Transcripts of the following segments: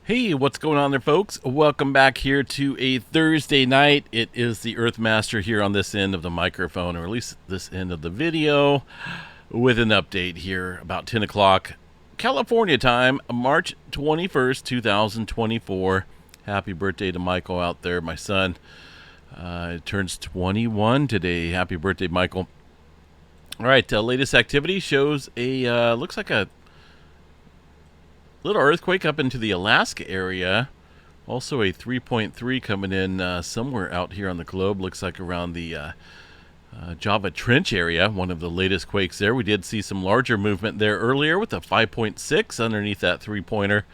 Hey, what's going on there, folks? Welcome back here to a Thursday night. It is the Earthmaster here on this end of the microphone, or at least this end of the video, with an update here about 10 o'clock California time, March 21st, 2024. Happy birthday to Michael out there, my son. Turns 21 today. Happy birthday, Michael. All right, latest activity shows a, looks like a little earthquake up into the Alaska area. Also a 3.3 coming in somewhere out here on the globe. Looks like around the Java Trench area, one of the latest quakes there. We did see some larger movement there earlier with a 5.6 underneath that three-pointer.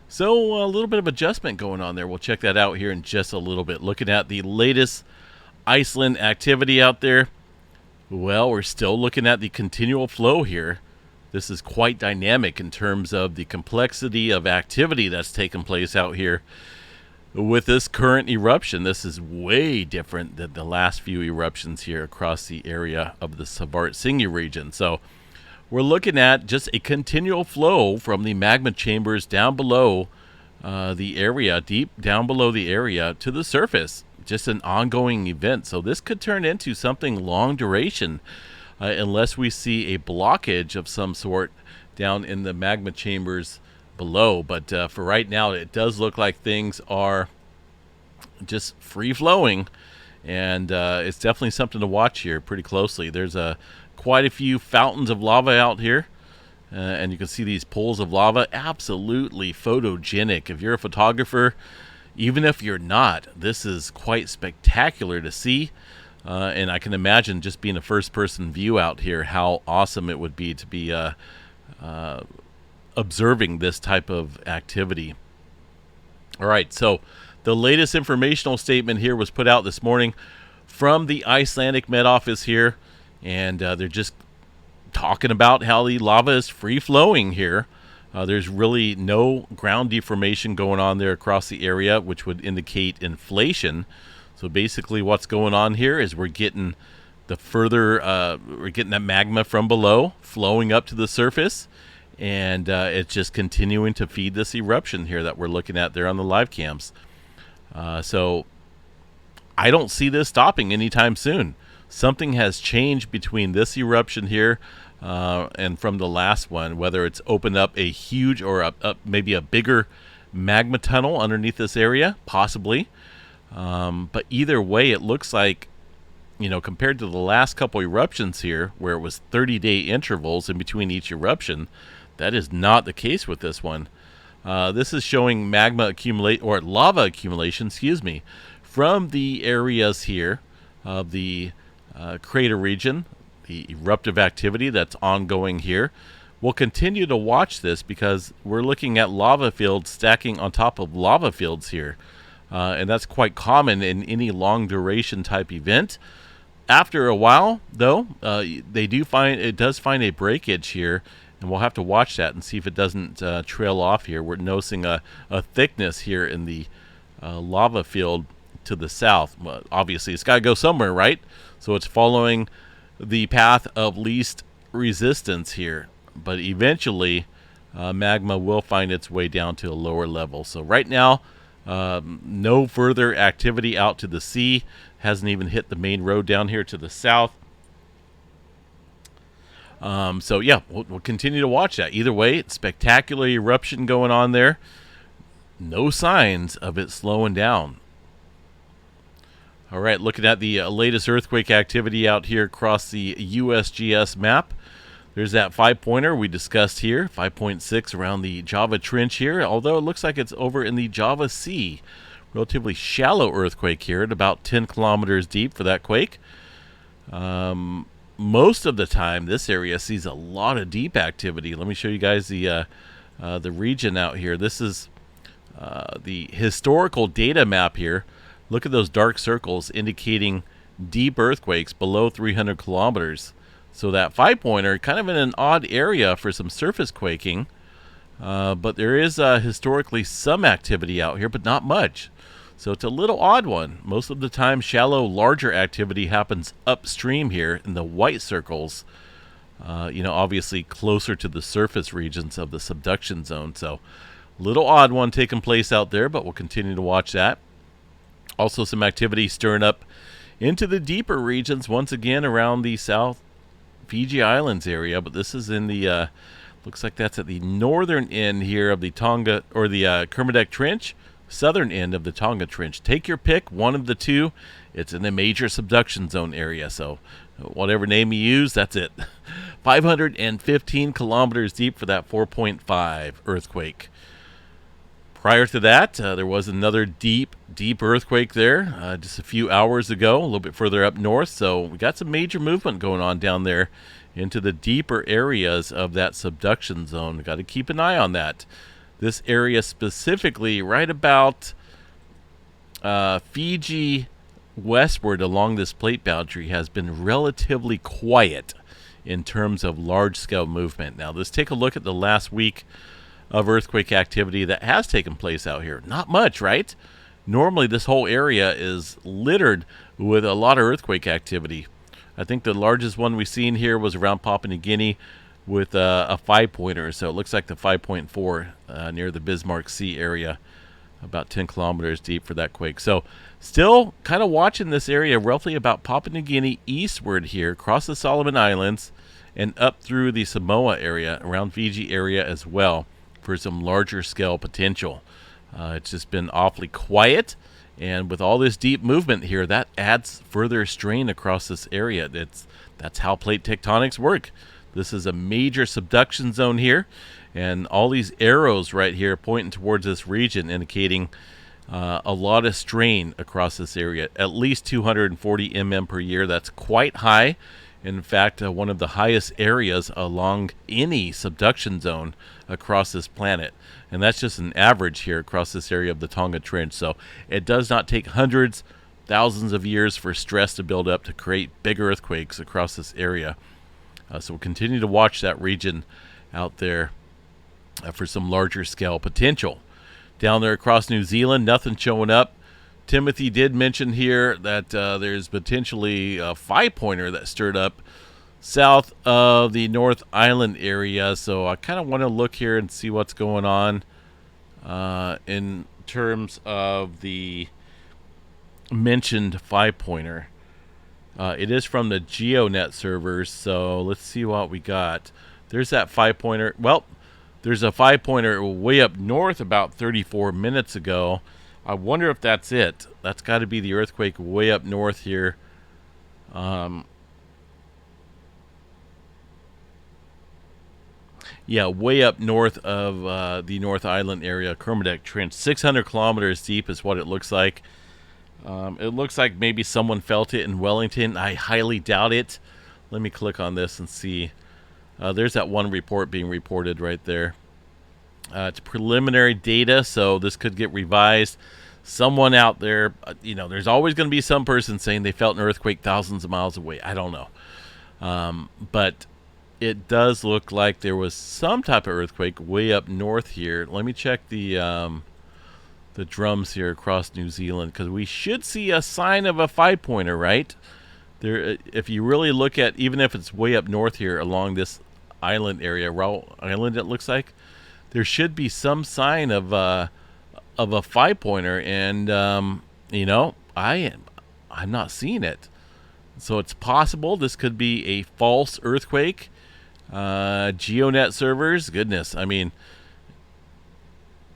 So a little bit of adjustment going on there. We'll check that out here in just a little bit. Looking at the latest Iceland activity out there. Well, we're still looking at the continual flow here. This is quite dynamic in terms of the complexity of activity that's taken place out here. With this current eruption, this is way different than the last few eruptions here across the area of the Svalbard region. So we're looking at just a continual flow from the magma chambers down below the area, deep down below the area to the surface. Just an ongoing event. So this could turn into something long duration. Unless we see a blockage of some sort down in the magma chambers below. But for right now, it does look like things are just free-flowing, and it's definitely something to watch here pretty closely. There's quite a few fountains of lava out here, and you can see these pools of lava. Absolutely photogenic. If you're a photographer, even if you're not, this is quite spectacular to see. And I can imagine just being a first-person view out here, how awesome it would be to be observing this type of activity. All right, so the latest informational statement here was put out this morning from the Icelandic Met Office here, and they're just talking about how the lava is free-flowing here. There's really no ground deformation going on there across the area, which would indicate inflation. So basically what's going on here is we're getting we're getting that magma from below flowing up to the surface, and it's just continuing to feed this eruption here that we're looking at there on the live cams. So I don't see this stopping anytime soon. Something has changed between this eruption here and from the last one, whether it's opened up a huge or maybe a bigger magma tunnel underneath this area, possibly. But either way, it looks like, compared to the last couple eruptions here, where it was 30-day intervals in between each eruption, that is not the case with this one. This is showing magma accumulate, or lava accumulation, from the areas here of the crater region, the eruptive activity that's ongoing here. We'll continue to watch this because we're looking at lava fields stacking on top of lava fields here. And that's quite common in any long duration type event. After a while, though, it does find a breakage here, and we'll have to watch that and see if it doesn't trail off here. We're noticing a thickness here in the lava field to the south. Well, obviously, it's got to go somewhere, right? So it's following the path of least resistance here. But eventually, magma will find its way down to a lower level. So right now, no further activity out to the sea. Hasn't even hit the main road down here to the south. So yeah, we'll continue to watch that. Either way, it's spectacular eruption going on there. No signs of it slowing down. All right, looking at the latest earthquake activity out here across the USGS map. There's that 5-pointer we discussed here, 5.6 around the Java Trench here, although it looks like it's over in the Java Sea. Relatively shallow earthquake here at about 10 kilometers deep for that quake. Most of the time, this area sees a lot of deep activity. Let me show you guys the region out here. This is the historical data map here. Look at those dark circles indicating deep earthquakes below 300 kilometers. So that 5-pointer, kind of in an odd area for some surface quaking, but there is historically some activity out here, but not much. So it's a little odd one. Most of the time, shallow, larger activity happens upstream here in the white circles, obviously closer to the surface regions of the subduction zone. So Little odd one taking place out there, but we'll continue to watch that. Also some activity stirring up into the deeper regions once again around the South Fiji Islands area, but this is in the looks like that's at the northern end here of the Tonga, or the Kermadec Trench, southern end of the Tonga Trench. Take your pick, one of the two. It's in the major subduction zone area, so whatever name you use, that's it. 515 kilometers deep for that 4.5 earthquake. Prior to that, there was another deep earthquake there just a few hours ago, a little bit further up north. So we got some major movement going on down there into the deeper areas of that subduction zone. Got to keep an eye on that. This area specifically, right about Fiji westward along this plate boundary, has been relatively quiet in terms of large-scale movement. Now, let's take a look at the last week of earthquake activity that has taken place out here. Not much, right? Normally this whole area is littered with a lot of earthquake activity. I think the largest one we've seen here was around Papua New Guinea with a 5-pointer. So it looks like the 5.4 near the Bismarck Sea area, about 10 kilometers deep for that quake. So still kind of watching this area roughly about Papua New Guinea eastward here, across the Solomon Islands and up through the Samoa area, around Fiji area as well, for some larger scale potential. It's just been awfully quiet, and with all this deep movement here, that adds further strain across this area. That's how plate tectonics work. This is a major subduction zone here, and all these arrows right here pointing towards this region, indicating a lot of strain across this area. At least 240 mm per year. That's quite high. In fact, one of the highest areas along any subduction zone across this planet. And that's just an average here across this area of the Tonga Trench. So it does not take hundreds, thousands of years for stress to build up to create big earthquakes across this area. So we'll continue to watch that region out there for some larger scale potential. Down there across New Zealand, nothing showing up. Timothy did mention here that there's potentially a 5-pointer that stirred up south of the North Island area. So I kind of want to look here and see what's going on in terms of the mentioned 5-pointer. It is from the GeoNet servers, so let's see what we got. There's that 5-pointer. Well, there's a 5-pointer way up north about 34 minutes ago. I wonder if that's it. That's got to be the earthquake way up north here. Yeah, way up north of the North Island area, Kermadec Trench. 600 kilometers deep is what it looks like. It looks like maybe someone felt it in Wellington. I highly doubt it. Let me click on this and see. There's that one report being reported right there. It's preliminary data, so this could get revised. Someone out there, there's always going to be some person saying they felt an earthquake thousands of miles away. I don't know. But it does look like there was some type of earthquake way up north here. Let me check the drums here across New Zealand, because we should see a sign of a 5-pointer, right? There, if you really look at, even if it's way up north here along this island area, Raoul Island, it looks like, there should be some sign of a 5-pointer, and I'm not seeing it. So it's possible this could be a false earthquake. GeoNet servers, goodness, I mean,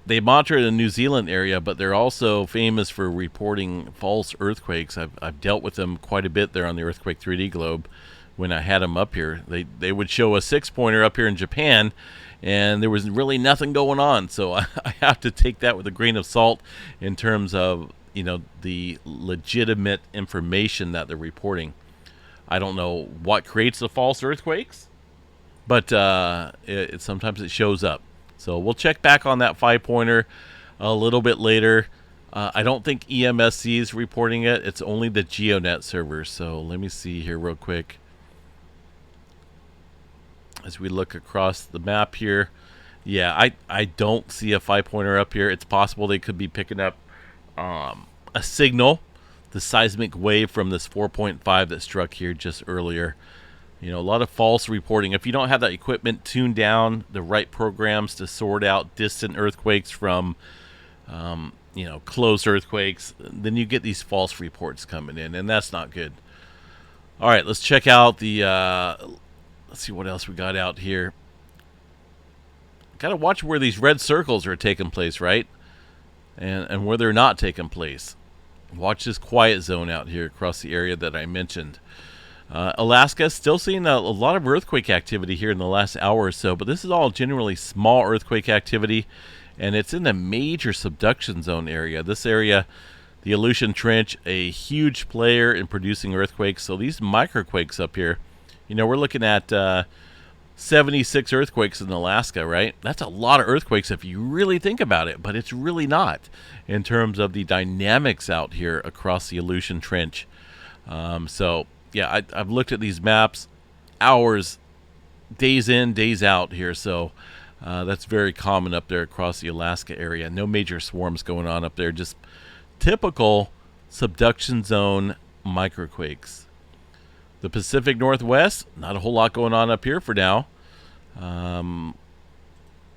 they monitor the New Zealand area, but they're also famous for reporting false earthquakes. I've dealt with them quite a bit there on the Earthquake 3D Globe when I had them up here. They would show a 6-pointer up here in Japan, and there was really nothing going on. So I have to take that with a grain of salt in terms of the legitimate information that they're reporting. I don't know what creates the false earthquakes, but sometimes it shows up. So we'll check back on that 5-pointer a little bit later. I don't think EMSC is reporting it. It's only the GeoNet servers. So let me see here real quick. As we look across the map here. Yeah, I don't see a 5-pointer up here. It's possible they could be picking up a signal, the seismic wave from this 4.5 that struck here just earlier. You know, a lot of false reporting. If you don't have that equipment tuned down, the right programs to sort out distant earthquakes from, you know, close earthquakes, then you get these false reports coming in, and that's not good. All right, let's check out the, let's see what else we got out here. Got to watch where these red circles are taking place, right? And where they're not taking place. Watch this quiet zone out here across the area that I mentioned. Alaska still seeing a lot of earthquake activity here in the last hour or so, but this is all generally small earthquake activity, and it's in the major subduction zone area. This area, the Aleutian Trench, a huge player in producing earthquakes. So these microquakes up here, you know, we're looking at 76 earthquakes in Alaska, right? That's a lot of earthquakes if you really think about it, but it's really not in terms of the dynamics out here across the Aleutian Trench. So yeah, I've looked at these maps, hours, days in, days out here. So that's very common up there across the Alaska area. No major swarms going on up there, just typical subduction zone microquakes. The Pacific Northwest, not a whole lot going on up here for now.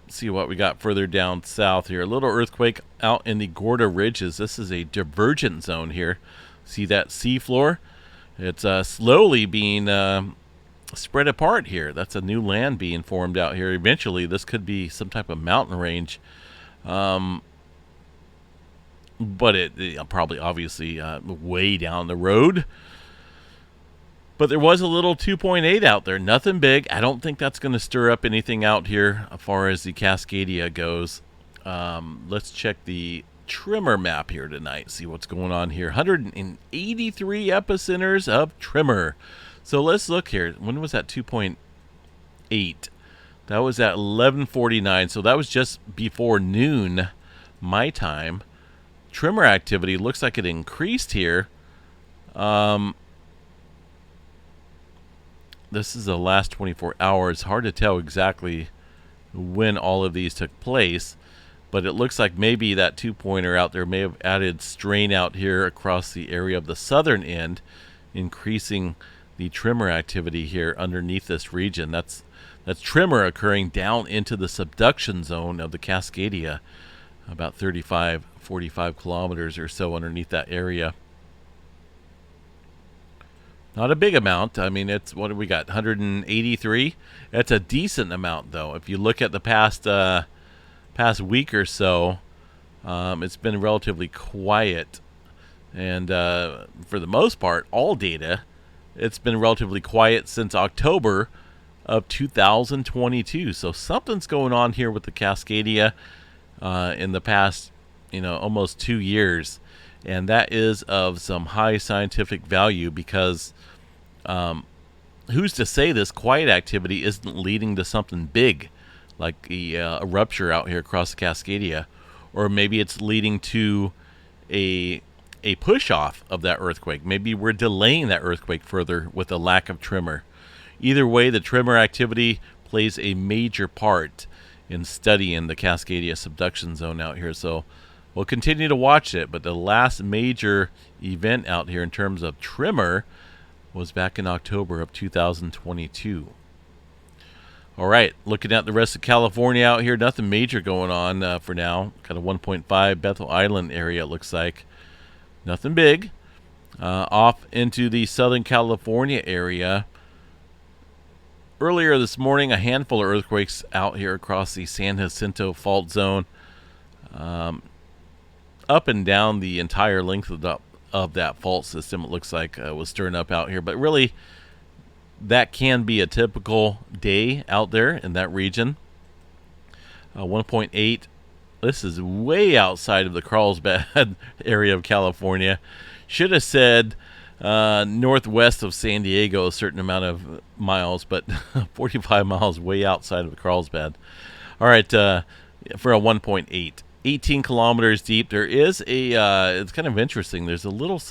See what we got further down south here. A little earthquake out in the Gorda Ridges. This is a divergent zone here. See that seafloor? It's slowly being spread apart here. That's a new land being formed out here. Eventually, this could be some type of mountain range. But it probably, obviously, way down the road. But there was a little 2.8 out there. Nothing big. I don't think that's going to stir up anything out here as far as the Cascadia goes. Let's check the tremor map here tonight. See what's going on here. 183 epicenters of tremor. So let's look here. When was that 2.8? That was at 11:49. So that was just before noon my time. Tremor activity looks like it increased here. This is the last 24 hours. Hard to tell exactly when all of these took place, but it looks like maybe that 2-pointer out there may have added strain out here across the area of the southern end, increasing the tremor activity here underneath this region. That's tremor occurring down into the subduction zone of the Cascadia, about 35, 45 kilometers or so underneath that area. Not a big amount. I mean, it's, what do we got, 183? That's a decent amount, though. If you look at the past week or so, it's been relatively quiet. And for the most part, all data, it's been relatively quiet since October of 2022. So something's going on here with the Cascadia in the past, almost 2 years. And that is of some high scientific value because who's to say this quiet activity isn't leading to something big, like the eruption out here across the Cascadia, or maybe it's leading to a push-off of that earthquake. Maybe we're delaying that earthquake further with a lack of tremor. Either way, the tremor activity plays a major part in studying the Cascadia subduction zone out here. So we'll continue to watch it, but the last major event out here in terms of tremor was back in October of 2022. All right, looking at the rest of California out here, nothing major going on for now. Kind of 1.5 Bethel Island area, it looks like. Nothing big. Off into the Southern California area. Earlier this morning, a handful of earthquakes out here across the San Jacinto Fault Zone. Up and down the entire length of that fault system, it looks like was stirring up out here. But really, that can be a typical day out there in that region. 1.8. This is way outside of the Carlsbad area of California. Should have said northwest of San Diego a certain amount of miles, but 45 miles way outside of Carlsbad. All right, for a 1.8. 18 kilometers deep. There is it's kind of interesting. There's a little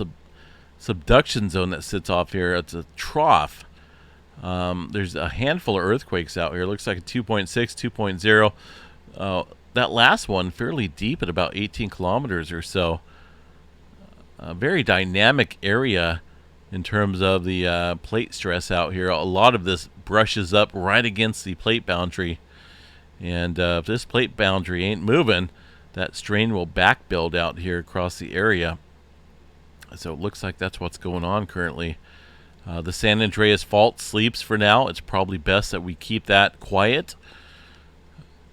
subduction zone that sits off here. It's a trough. There's a handful of earthquakes out here. It looks like a 2.6, 2.0. That last one fairly deep at about 18 kilometers or so. A very dynamic area in terms of the plate stress out here. A lot of this brushes up right against the plate boundary. And if this plate boundary ain't moving, that strain will back build out here across the area. So it looks like that's what's going on currently. The San Andreas Fault sleeps for now. It's probably best that we keep that quiet.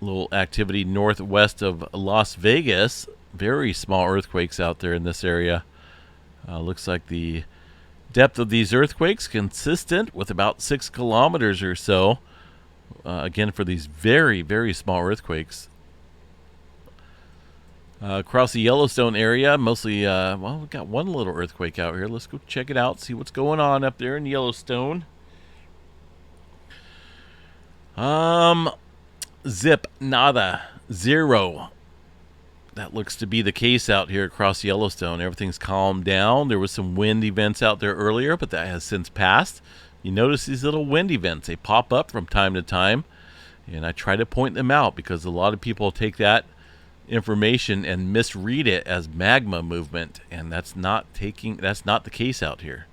A little activity northwest of Las Vegas. Very small earthquakes out there in this area. Looks like the depth of these earthquakes consistent with about 6 kilometers or so. Again, for these very, very small earthquakes. Across the Yellowstone area, mostly, well, we've got one little earthquake out here. Let's go check it out, see what's going on up there in Yellowstone. Zip, nada, zero. That looks to be the case out here across Yellowstone. Everything's calmed down. There was some wind events out there earlier, but that has since passed. You notice these little wind events. They pop up from time to time, and I try to point them out because a lot of people take that information and misread it as magma movement, and that's not the case out here.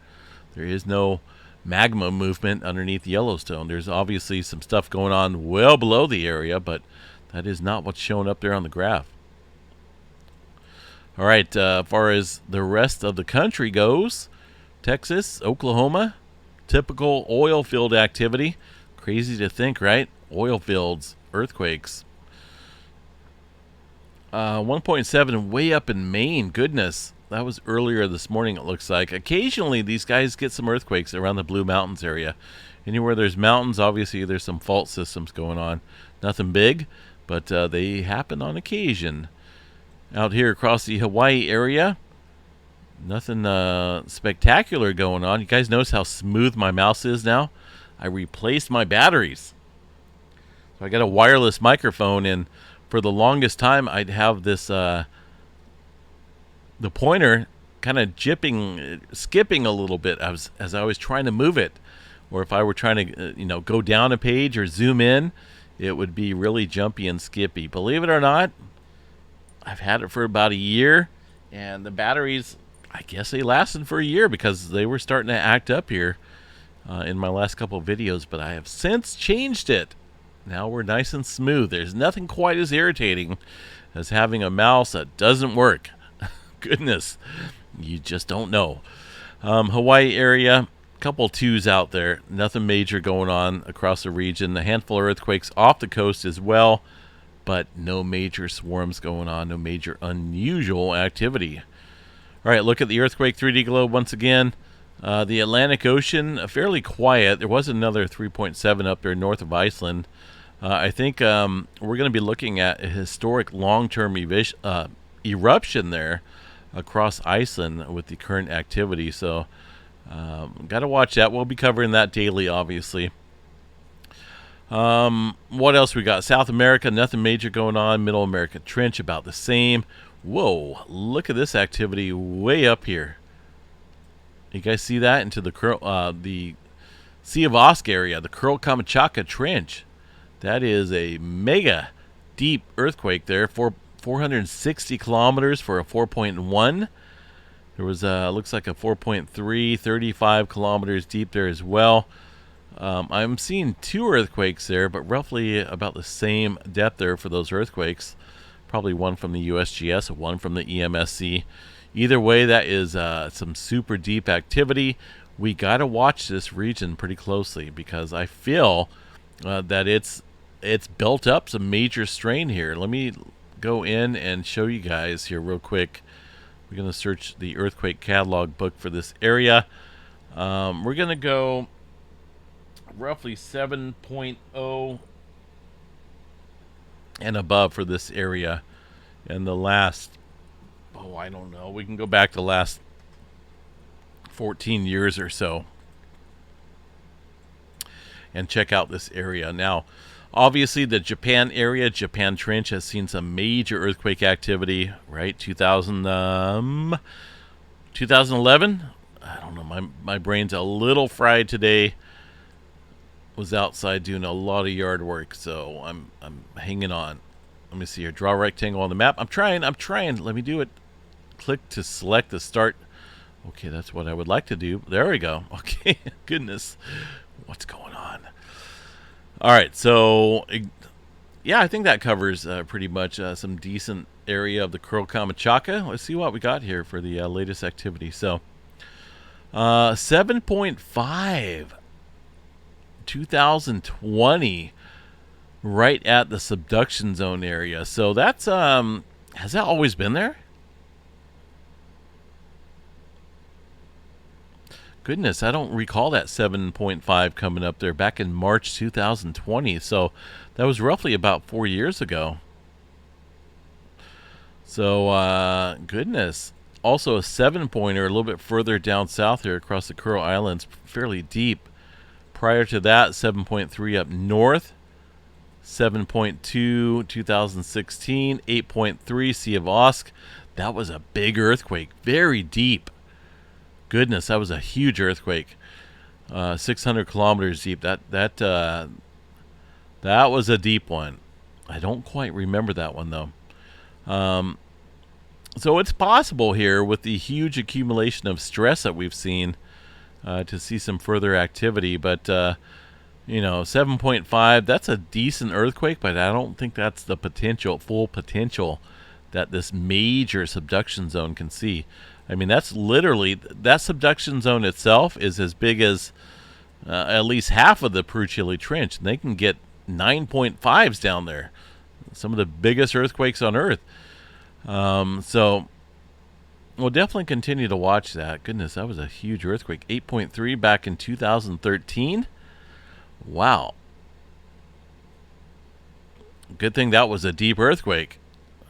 There is no magma movement underneath Yellowstone. There's obviously some stuff going on well below the area, but that is not what's shown up there on the graph. All right, as far as the rest of the country goes, Texas, Oklahoma, typical oil field activity. Crazy to think, right? Oil fields, earthquakes. 1.7 way up in Maine. Goodness, that was earlier this morning, it looks like. Occasionally, these guys get some earthquakes around the Blue Mountains area. Anywhere there's mountains, obviously there's some fault systems going on. Nothing big, but they happen on occasion. Out here across the Hawaii area, nothing spectacular going on. You guys notice how smooth my mouse is now? I replaced my batteries. So I got a wireless microphone, and for the longest time I'd have this the pointer kind of skipping a little bit as I was trying to move it, or if I were trying to go down a page or zoom in, it would be really jumpy and skippy. Believe it or not, I've had it for about a year, and the batteries, I guess they lasted for a year because they were starting to act up here in my last couple of videos, but I have since changed it. Now we're nice and smooth. There's nothing quite as irritating as having a mouse that doesn't work. Goodness, you just don't know. Hawaii area, couple twos out there. Nothing major going on across the region. A handful of earthquakes off the coast as well, but no major swarms going on. No major unusual activity. All right, look at the earthquake 3D globe once again. The Atlantic Ocean, fairly quiet. There was another 3.7 up there north of Iceland. I think we're going to be looking at a historic long-term eruption there across Iceland with the current activity. So got to watch that. We'll be covering that daily, obviously. What else we got? South America, nothing major going on. Middle America Trench, about the same. Whoa, look at this activity way up here. You guys see that? Into the Sea of Osk area, the Kuril Kamchatka Trench. That is a mega deep earthquake there, 460 kilometers for a 4.1. There was looks like a 4.3, 35 kilometers deep there as well. I'm seeing two earthquakes there, but roughly about the same depth there for those earthquakes. Probably one from the USGS, one from the EMSC. Either way, that is some super deep activity. We got to watch this region pretty closely because I feel that it's built up some major strain here. Let me go in and show you guys here real quick. We're going to search the earthquake catalog book for this area. We're going to go roughly 7.0 and above for this area. And the last, I don't know, we can go back to the last 14 years or so and check out this area. Now, obviously the Japan area, Japan Trench, has seen some major earthquake activity, right? 2011? I don't know, my brain's a little fried today. Was outside doing a lot of yard work, so I'm hanging on. Let me see here. Draw a rectangle on the map. I'm trying. Let me do it. Click to select the start Okay, that's what I would like to do. There we go. Okay, goodness. What's going on? All right, so yeah, I think that covers pretty much some decent area of the Kuril Kamchatka. Let's see what we got here for the latest activity. So 7.5, 2020, right at the subduction zone area. So that's has that always been there? Goodness, I don't recall that 7.5 coming up there back in March 2020. So that was roughly about 4 years ago. So, goodness. Also a 7-pointer a little bit further down south here across the Kuril Islands, fairly deep. Prior to that, 7.3 up north. 7.2, 2016. 8.3, Sea of Osk. That was a big earthquake, very deep. Goodness, that was a huge earthquake. 600 kilometers deep. That was a deep one. I don't quite remember that one though. So it's possible here with the huge accumulation of stress that we've seen to see some further activity. But 7.5. That's a decent earthquake, but I don't think that's the full potential that this major subduction zone can see. I mean, that's literally, that subduction zone itself is as big as at least half of the Peru-Chile Trench. And they can get 9.5s down there. Some of the biggest earthquakes on Earth. So we'll definitely continue to watch that. Goodness, that was a huge earthquake. 8.3 back in 2013. Wow. Good thing that was a deep earthquake.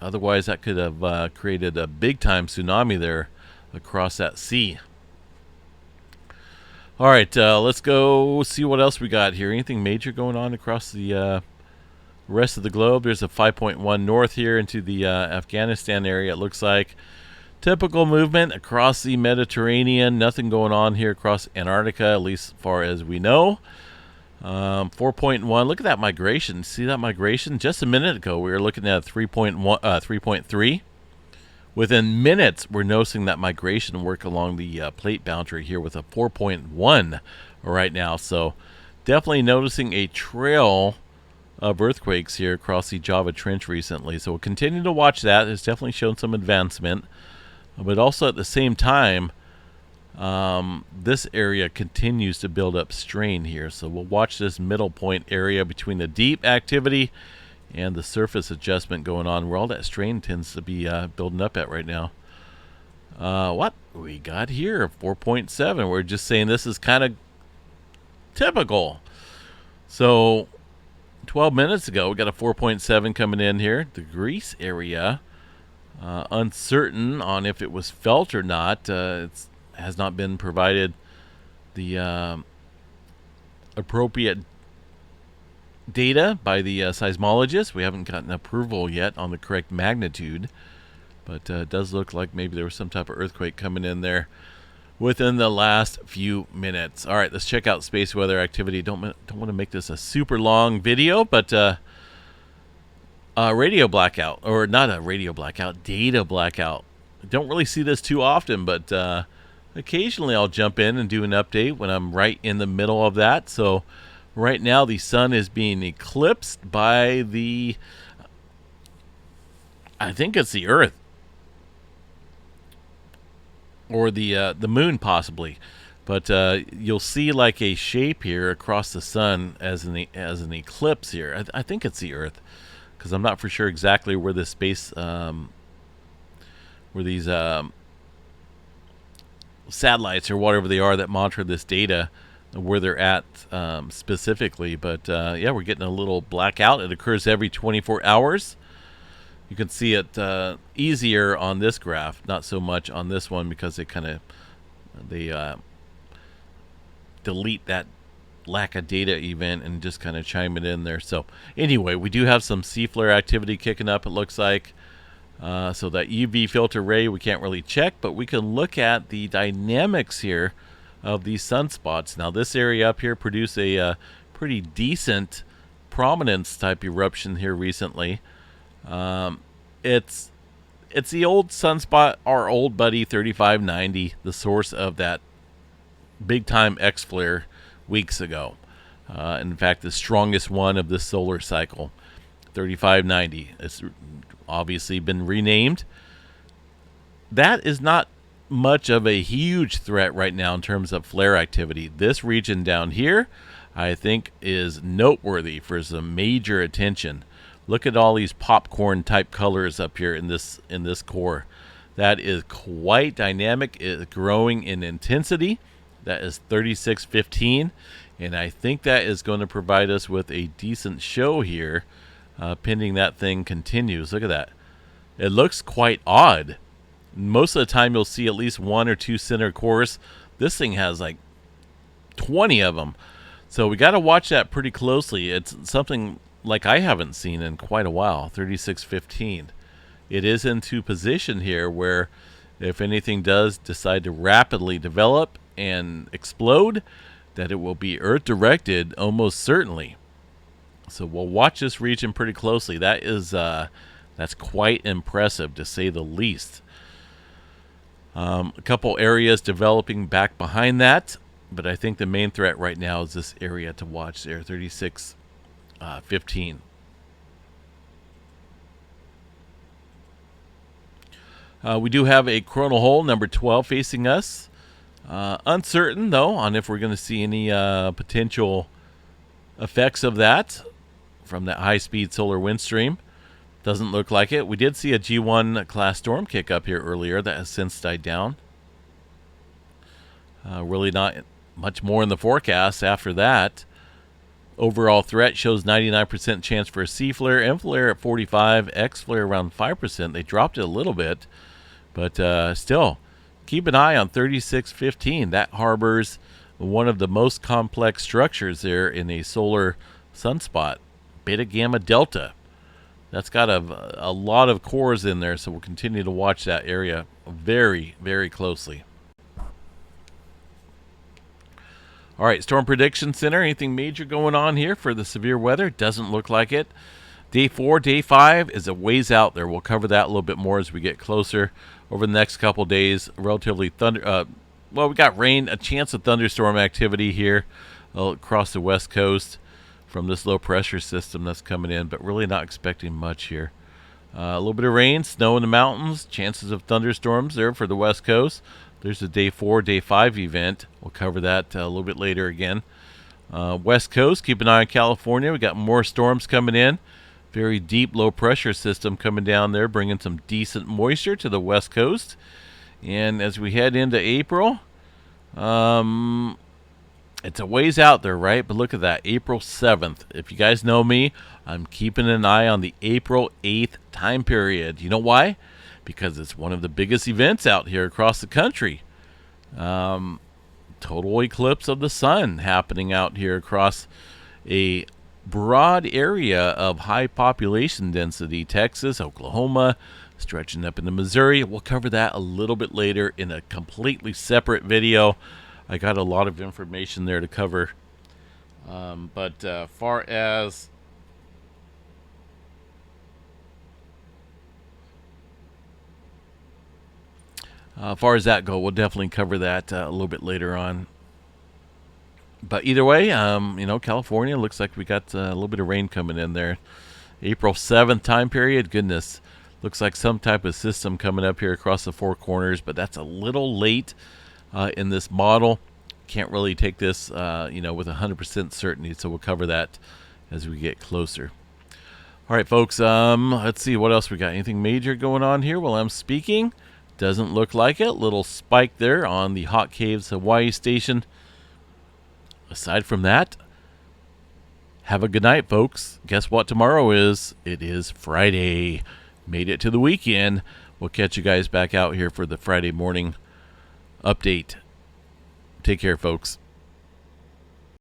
Otherwise, that could have created a big-time tsunami there across that sea. All right, let's go see what else we got here. Anything major going on across the rest of the globe? There's a 5.1 north here into the Afghanistan area, it looks like. Typical movement across the Mediterranean. Nothing going on here across Antarctica, at least as far as we know. 4.1. Look at that migration. See that migration? Just a minute ago, we were looking at 3.3. Within minutes, we're noticing that migration work along the plate boundary here with a 4.1 right now. So definitely noticing a trail of earthquakes here across the Java Trench recently. So we'll continue to watch that. It's definitely shown some advancement. But also at the same time, this area continues to build up strain here. So we'll watch this middle point area between the deep activity and the surface adjustment going on, where all that strain tends to be building up at right now. What we got here, 4.7. We're just saying this is kind of typical. So 12 minutes ago, we got a 4.7 coming in here. The Greece area, uncertain on if it was felt or not. It has not been provided the appropriate data by the seismologist. We haven't gotten approval yet on the correct magnitude, but it does look like maybe there was some type of earthquake coming in there within the last few minutes. All right, let's check out space weather activity. Don't want to make this a super long video, but radio blackout, or not a radio blackout, data blackout. Don't really see this too often, but occasionally I'll jump in and do an update when I'm right in the middle of that. So right now the sun is being eclipsed by the, I think it's the Earth, or the moon possibly, but you'll see like a shape here across the sun as an eclipse here. I think it's the Earth, because I'm not for sure exactly where this space, where these satellites or whatever they are that monitor this data, where they're at specifically. But yeah, we're getting a little blackout. It occurs every 24 hours. You can see it easier on this graph, not so much on this one, because they delete that lack of data event and just kind of chime it in there. So anyway, we do have some C flare activity kicking up, it looks like. So that UV filter ray we can't really check, but we can look at the dynamics here of these sunspots. Now this area up here produced a pretty decent prominence type eruption here recently. It's It's the old sunspot, our old buddy 3590, the source of that big time X flare weeks ago. In fact, the strongest one of this solar cycle, 3590. It's obviously been renamed. That is not much of a huge threat right now in terms of flare activity. This region down here, I think, is noteworthy for some major attention. Look at all these popcorn type colors up here in this core. That is quite dynamic. It's growing in intensity. That is 3615, and I think that is going to provide us with a decent show here, pending that thing continues. Look at that. It looks quite odd. Most of the time you'll see at least one or two center cores. This thing has like 20 of them. So we got to watch that pretty closely. It's something like I haven't seen in quite a while, 3615. It is into position here where if anything does decide to rapidly develop and explode, that it will be Earth directed almost certainly. So we'll watch this region pretty closely. That is that's quite impressive to say the least. A couple areas developing back behind that, but I think the main threat right now is this area to watch there, 3615. We do have a coronal hole number 12 facing us. Uncertain though on if we're going to see any potential effects of that from that high-speed solar wind stream. Doesn't look like it. We did see a G1 class storm kick up here earlier that has since died down. Really not much more in the forecast after that. Overall threat shows 99% chance for a C flare, M flare at 45, X flare around 5%. They dropped it a little bit, but still, keep an eye on 3615. That harbors one of the most complex structures there in a solar sunspot, Beta Gamma Delta. That's got a lot of cores in there, so we'll continue to watch that area very, very closely. All right, Storm Prediction Center. Anything major going on here for the severe weather? Doesn't look like it. Day 4, Day 5 is a ways out there. We'll cover that a little bit more as we get closer over the next couple days. Relatively well, we got rain, a chance of thunderstorm activity here across the west coast from this low pressure system that's coming in, but really not expecting much here. A little bit of rain, snow in the mountains, chances of thunderstorms there for the west coast. There's a Day 4, Day 5 event. We'll cover that a little bit later again. West coast, keep an eye on California. We got more storms coming in. Very deep low pressure system coming down there, bringing some decent moisture to the west coast. And as we head into April, it's a ways out there, right? But look at that, April 7th. If you guys know me, I'm keeping an eye on the April 8th time period. You know why? Because it's one of the biggest events out here across the country. Total eclipse of the sun happening out here across a broad area of high population density. Texas, Oklahoma, stretching up into Missouri. We'll cover that a little bit later in a completely separate video. I got a lot of information there to cover. But far as that go, we'll definitely cover that a little bit later on. But either way, California looks like we got a little bit of rain coming in there. April 7th time period, goodness. Looks like some type of system coming up here across the four corners, but that's a little late in this model. Can't really take this, with 100% certainty, so we'll cover that as we get closer. All right, folks, let's see what else we got. Anything major going on here while I'm speaking? Doesn't look like it. Little spike there on the Hot Caves Hawaii station. Aside from that, have a good night, folks. Guess what tomorrow is? It is Friday. Made it to the weekend. We'll catch you guys back out here for the Friday morning update. Take care, folks.